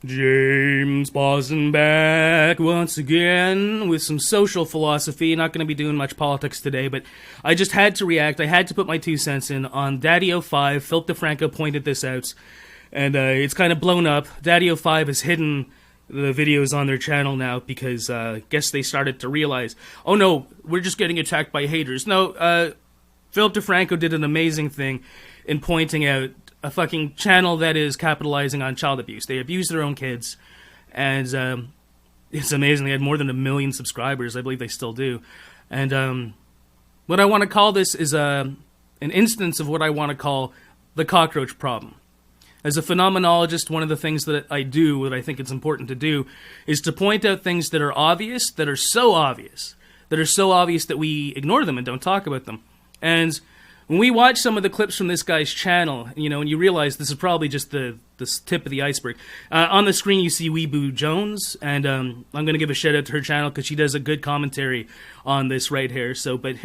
James Boston back once again with some social philosophy. Not going to be doing much politics today, but I just had to react. I had to put my 2 cents in on DaddyoFive. Phil DeFranco pointed this out, and it's kind of blown up. DaddyoFive has hidden the videos on their channel now because I guess they started to realize, oh no, we're just getting attacked by haters. No, Phil DeFranco did an amazing thing in pointing out a fucking channel that is capitalizing on child abuse. They abuse their own kids, and it's amazing. They had more than 1 million subscribers. I believe they still do. And what I want to call this is an instance of what I want to call the cockroach problem. As a phenomenologist, one of the things that I do, what I think it's important to do, is to point out things that are obvious, that are so obvious that we ignore them and don't talk about them. And when we watch some of the clips from this guy's channel, you know, and you realize this is probably just the tip of the iceberg. On the screen, you see Weeboo Jones, and I'm going to give a shout out to her channel because she does a good commentary on this right here. So, but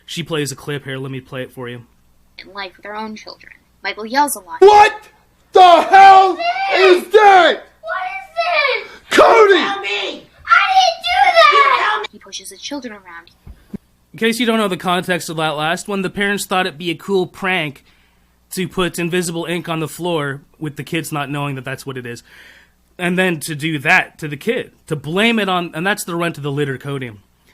she plays a clip here. Let me play it for you. In life with their own children. Michael yells a lot. What the hell is that? What is this? Cody! Tell me! I didn't do that! He pushes his children around. In case you don't know the context of that last one, the parents thought it'd be a cool prank to put invisible ink on the floor with the kids not knowing that that's what it is. And then to do that to the kid, to blame it on, and that's the run to the litter Cody.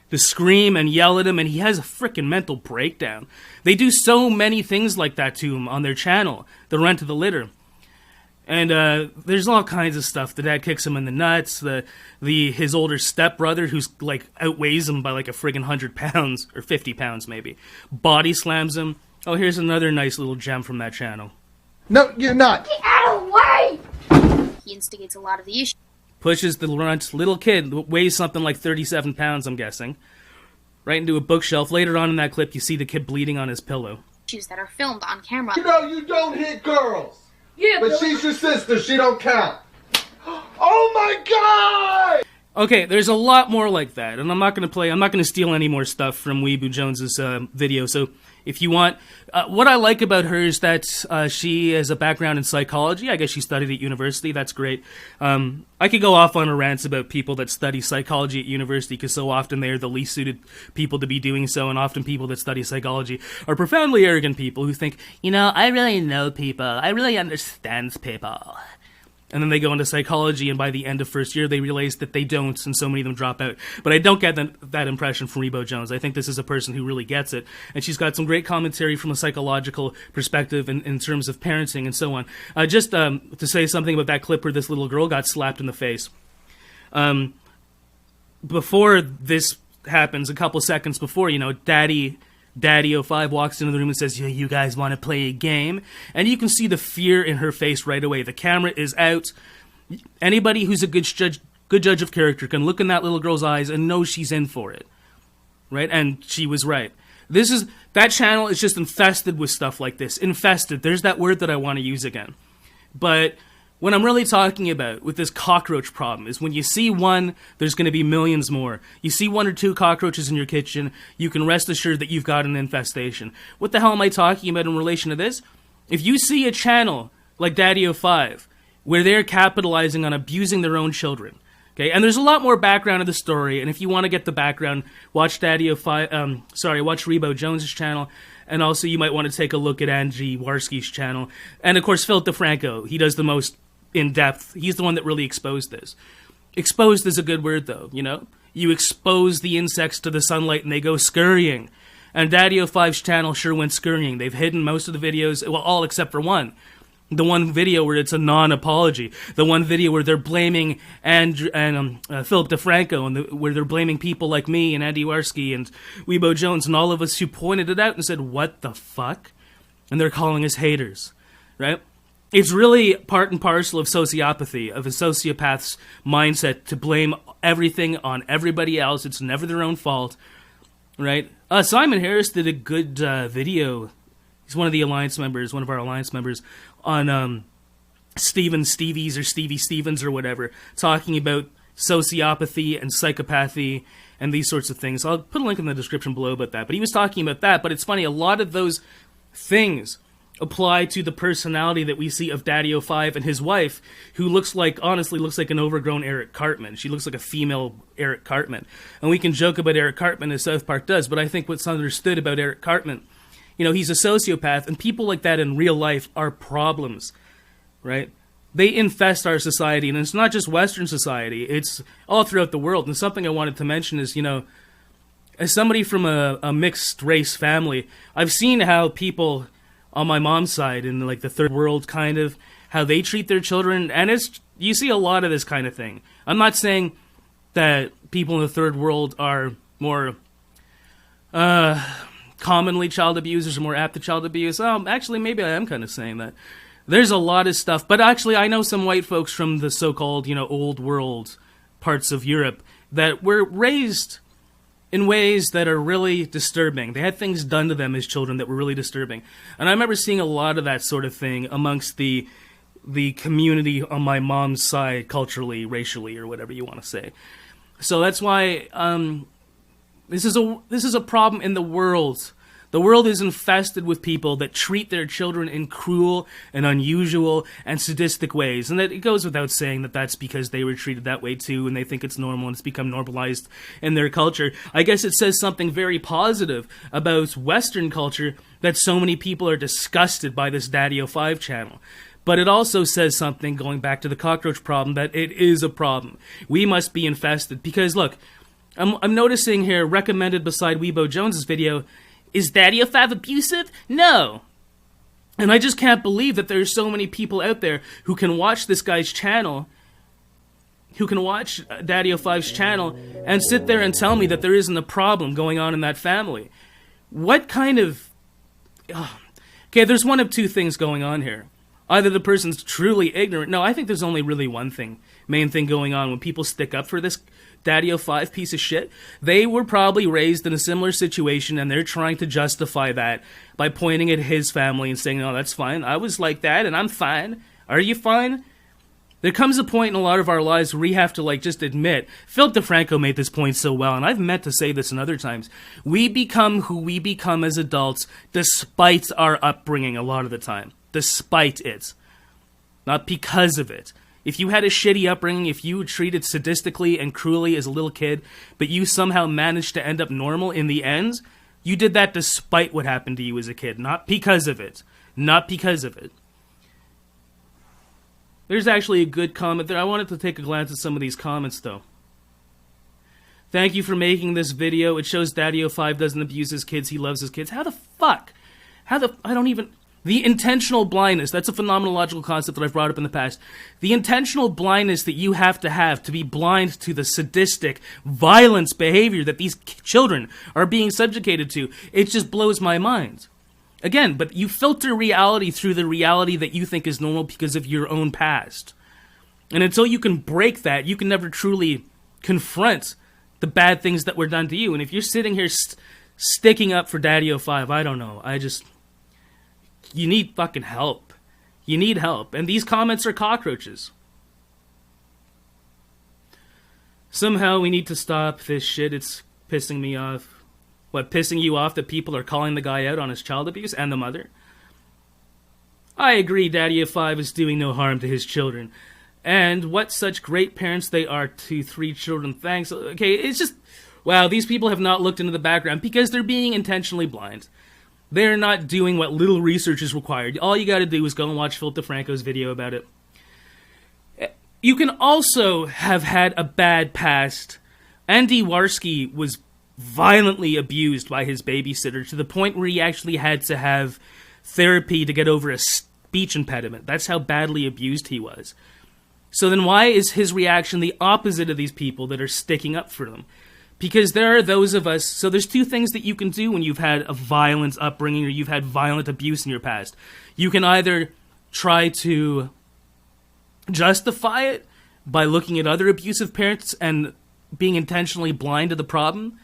To scream and yell at him, and he has a freaking mental breakdown. They do so many things like that to him on their channel, the run to the litter. And there's all kinds of stuff. The dad kicks him in the nuts. His older stepbrother, who's like outweighs him by like a friggin' 100 pounds or 50 pounds maybe, body slams him. Oh, here's another nice little gem from that channel. No, you're not. Get out of the way! He instigates a lot of the issues. Pushes the runt little kid, weighs something like 37 pounds, I'm guessing, right into a bookshelf. Later on in that clip, you see the kid bleeding on his pillow. Issues that are filmed on camera. You know you don't hit girls. Yeah, but she's your sister. She don't count. Oh my God! Okay, there's a lot more like that, and I'm not going to steal any more stuff from Weeboo Jones's video, so if you want, what I like about her is that she has a background in psychology. I guess she studied at university. That's great. I could go off on a rant about people that study psychology at university, because so often they are the least suited people to be doing so, and often people that study psychology are profoundly arrogant people who think, you know, I really know people. I really understand people. And then they go into psychology, and by the end of first year, they realize that they don't, and so many of them drop out. But I don't get that impression from Weeboo Jones. I think this is a person who really gets it, and she's got some great commentary from a psychological perspective in terms of parenting and so on. Just to say something about that clip where this little girl got slapped in the face. Before this happens, a couple seconds before, you know, DaddyoFive walks into the room and says, yeah, you guys want to play a game? And you can see the fear in her face right away. The camera is out. Anybody who's a good judge of character can look in that little girl's eyes and know she's in for it. Right? And she was right. That channel is just infested with stuff like this. Infested. There's that word that I want to use again. But what I'm really talking about with this cockroach problem is when you see one, there's going to be millions more. You see 1 or 2 cockroaches in your kitchen, you can rest assured that you've got an infestation. What the hell am I talking about in relation to this? If you see a channel like DaddyoFive, where they're capitalizing on abusing their own children, okay, and there's a lot more background to the story, and if you want to get the background, watch watch Weeboo Jones's channel, and also you might want to take a look at Angie Warski's channel, and of course Phil DeFranco. He does the most in-depth. He's the one that really exposed this. Exposed is a good word, though, you know? You expose the insects to the sunlight and they go scurrying. And DaddyoFive's channel sure went scurrying. They've hidden most of the videos, well, all except for one. The one video where it's a non-apology. The one video where they're blaming Philip DeFranco, and where they're blaming people like me and Andy Warski and Weeboo Jones and all of us who pointed it out and said, what the fuck? And they're calling us haters, right? It's really part and parcel of sociopathy, of a sociopath's mindset to blame everything on everybody else. It's never their own fault, right? Simon Harris did a good video. He's one of the Alliance members, one of our Alliance members, on Stevie Stevens or whatever, talking about sociopathy and psychopathy and these sorts of things. I'll put a link in the description below about that. But he was talking about that, but it's funny, a lot of those things apply to the personality that we see of DaddyoFive and his wife, who honestly looks like an overgrown Eric Cartman. She looks like a female Eric Cartman. And we can joke about Eric Cartman as South Park does, but I think what's understood about Eric Cartman, he's a sociopath, and people like that in real life are problems, right? They infest our society, and it's not just Western society, it's all throughout the world. And something I wanted to mention is, as somebody from a mixed race family, I've seen how people on my mom's side in like the third world kind of, how they treat their children, and you see a lot of this kind of thing. I'm not saying that people in the third world are more commonly child abusers or more apt to child abuse. Actually, maybe I am kind of saying that. There's a lot of stuff, but actually I know some white folks from the so-called, old world parts of Europe that were raised in ways that are really disturbing. They had things done to them as children that were really disturbing. And I remember seeing a lot of that sort of thing amongst the community on my mom's side, culturally, racially, or whatever you want to say. So that's why this is a problem in the world. The world is infested with people that treat their children in cruel and unusual and sadistic ways. And that it goes without saying that that's because they were treated that way too, and they think it's normal and it's become normalized in their culture. I guess it says something very positive about Western culture that so many people are disgusted by this DaddyoFive channel. But it also says something, going back to the cockroach problem, that it is a problem. We must be infested. Because look, I'm noticing here, recommended beside Weebo Jones's video, is DaddyoFive abusive? No. And I just can't believe that there's so many people out there who can watch this guy's channel, who can watch DaddyoFive's channel, and sit there and tell me that there isn't a problem going on in that family. What kind of... Okay, there's one of two things going on here. Either the person's truly ignorant. No, I think there's only really one main thing going on when people stick up for this DaddyoFive piece of shit. They were probably raised in a similar situation, and they're trying to justify that by pointing at his family and saying, "Oh, that's fine. I was like that, and I'm fine. Are you fine?" There comes a point in a lot of our lives where we have to just admit. Philip DeFranco made this point so well, and I've meant to say this in other times. We become who we become as adults despite our upbringing a lot of the time. Despite it. Not because of it. If you had a shitty upbringing, if you were treated sadistically and cruelly as a little kid, but you somehow managed to end up normal in the end, you did that despite what happened to you as a kid, not because of it. Not because of it. There's actually a good comment there. I wanted to take a glance at some of these comments, though. Thank you for making this video. It shows DaddyoFive doesn't abuse his kids. He loves his kids. How the fuck? I don't even... The intentional blindness, that's a phenomenological concept that I've brought up in the past. The intentional blindness that you have to be blind to the sadistic, violence behavior that these children are being subjugated to, it just blows my mind. Again, but you filter reality through the reality that you think is normal because of your own past. And until you can break that, you can never truly confront the bad things that were done to you. And if you're sitting here sticking up for DaddyoFive, I don't know, you need fucking help. You need help. And these comments are cockroaches. Somehow we need to stop this shit. It's pissing me off. What, pissing you off that people are calling the guy out on his child abuse and the mother? I agree DaddyoFive is doing no harm to his children. And what such great parents they are to 3 children. Thanks. Okay, it's just... Wow, these people have not looked into the background because they're being intentionally blind. They're not doing what little research is required. All you gotta do is go and watch Phil DeFranco's video about it. You can also have had a bad past. Andy Warski was violently abused by his babysitter to the point where he actually had to have therapy to get over a speech impediment. That's how badly abused he was. So then why is his reaction the opposite of these people that are sticking up for them? Because there are those of us... So there's 2 things that you can do when you've had a violent upbringing or you've had violent abuse in your past. You can either try to justify it by looking at other abusive parents and being intentionally blind to the problem,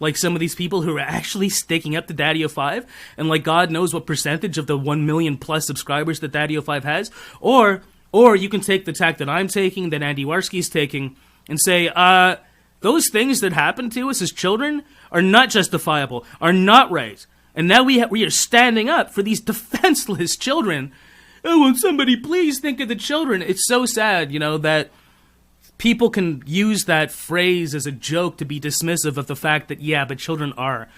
like some of these people who are actually sticking up to DaddyoFive, and like God knows what percentage of the 1 million plus subscribers that DaddyoFive has, or you can take the tack that I'm taking, that Andy Warski's taking, and say, those things that happened to us as children are not justifiable, are not right. And now we are standing up for these defenseless children. Oh, won't somebody please think of the children? It's so sad, that people can use that phrase as a joke to be dismissive of the fact that, yeah, but children are.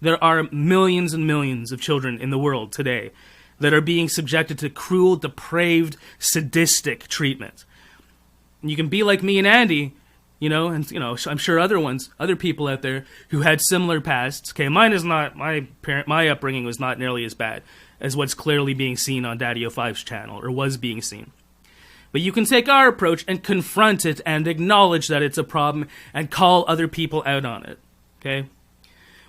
There are millions and millions of children in the world today that are being subjected to cruel, depraved, sadistic treatment. And you can be like me and Andy, I'm sure other people out there who had similar pasts. Okay, my upbringing was not nearly as bad as what's clearly being seen on DaddyoFive's channel, or was being seen. But you can take our approach and confront it and acknowledge that it's a problem and call other people out on it, okay?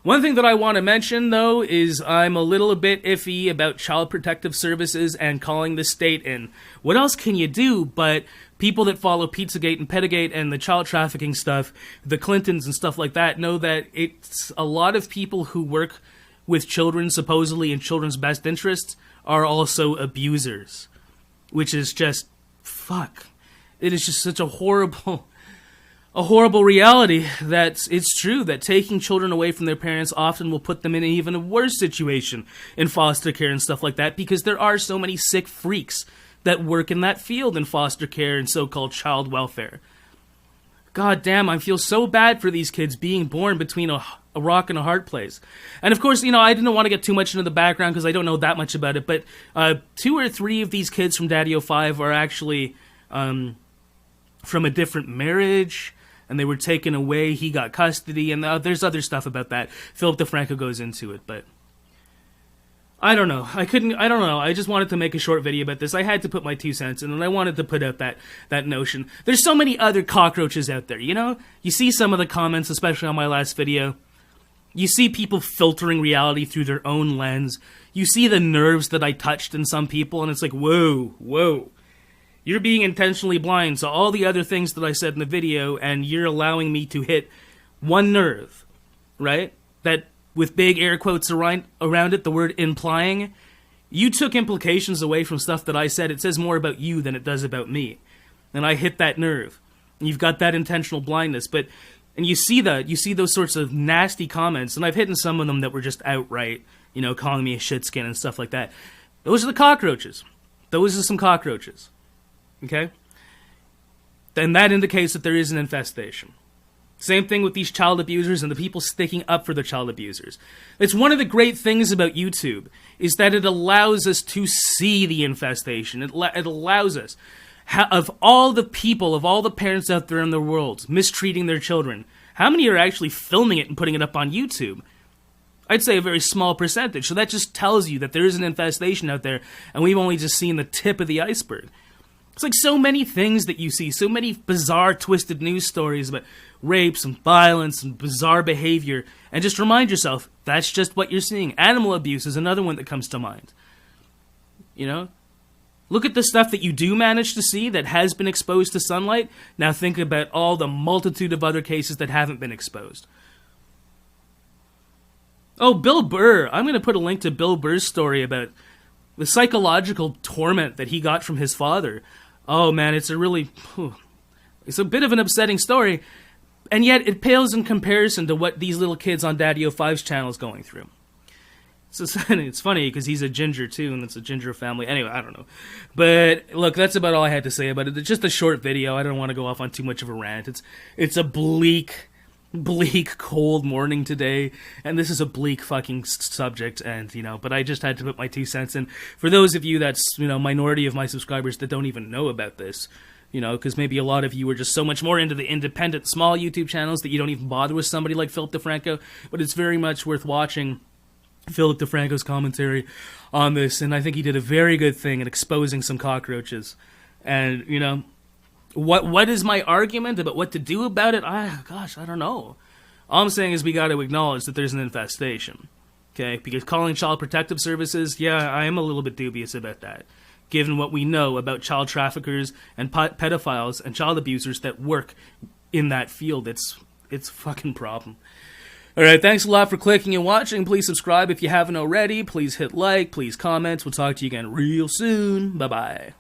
One thing that I want to mention, though, is I'm a little bit iffy about Child Protective Services and calling the state in. What else can you do? But people that follow Pizzagate and Pettigate and the child trafficking stuff, the Clintons and stuff like that, know that it's a lot of people who work with children, supposedly in children's best interests, are also abusers. Which is just, fuck. It is just such a horrible reality that it's true that taking children away from their parents often will put them in an even worse situation in foster care and stuff like that, because there are so many sick freaks that work in that field in foster care and so-called child welfare. God damn, I feel so bad for these kids being born between a rock and a hard place. And of course, I didn't want to get too much into the background because I don't know that much about it, but 2 or 3 of these kids from DaddyoFive are actually from a different marriage, and they were taken away. He got custody, and there's other stuff about that. Philip DeFranco goes into it, but I don't know. I don't know. I just wanted to make a short video about this. I had to put my 2 cents in, and I wanted to put out that notion. There's so many other cockroaches out there, You see some of the comments, especially on my last video. You see people filtering reality through their own lens. You see the nerves that I touched in some people, and it's like, whoa. You're being intentionally blind to all the other things that I said in the video, and you're allowing me to hit one nerve, right? That, with big air quotes around it, the word implying, you took implications away from stuff that I said. It says more about you than it does about me. And I hit that nerve. You've got that intentional blindness, and you see those sorts of nasty comments, and I've hit some of them that were just outright, calling me a shitskin and stuff like that. Those are the cockroaches. Those are some cockroaches. Okay? Then that indicates that there is an infestation. Same thing with these child abusers and the people sticking up for the child abusers. It's one of the great things about YouTube, is that it allows us to see the infestation. It allows us, of all the people, of all the parents out there in the world mistreating their children, how many are actually filming it and putting it up on YouTube? I'd say a very small percentage. So that just tells you that there is an infestation out there, and we've only just seen the tip of the iceberg. It's like so many things that you see, so many bizarre, twisted news stories about rapes and violence and bizarre behavior, and just remind yourself, that's just what you're seeing. Animal abuse is another one that comes to mind. Look at the stuff that you do manage to see that has been exposed to sunlight. Now think about all the multitude of other cases that haven't been exposed. Oh, Bill Burr. I'm going to put a link to Bill Burr's story about the psychological torment that he got from his father. Oh man, it's a bit of an upsetting story, and yet it pales in comparison to what these little kids on DaddyoFive's channel is going through. It's funny because he's a ginger too, and it's a ginger family. Anyway, I don't know. But look, that's about all I had to say about it. It's just a short video. I don't want to go off on too much of a rant. It's a bleak, cold morning today, and this is a bleak fucking subject, and, but I just had to put my 2 cents in. For those of you that's, minority of my subscribers that don't even know about this, because maybe a lot of you are just so much more into the independent, small YouTube channels that you don't even bother with somebody like Philip DeFranco, but it's very much worth watching Philip DeFranco's commentary on this, and I think he did a very good thing in exposing some cockroaches, and, What is my argument about what to do about it? I don't know. All I'm saying is we got to acknowledge that there's an infestation. Okay? Because calling Child Protective Services, yeah, I am a little bit dubious about that. Given what we know about child traffickers and pedophiles and child abusers that work in that field, it's a fucking problem. Alright, thanks a lot for clicking and watching. Please subscribe if you haven't already. Please hit like. Please comment. We'll talk to you again real soon. Bye-bye.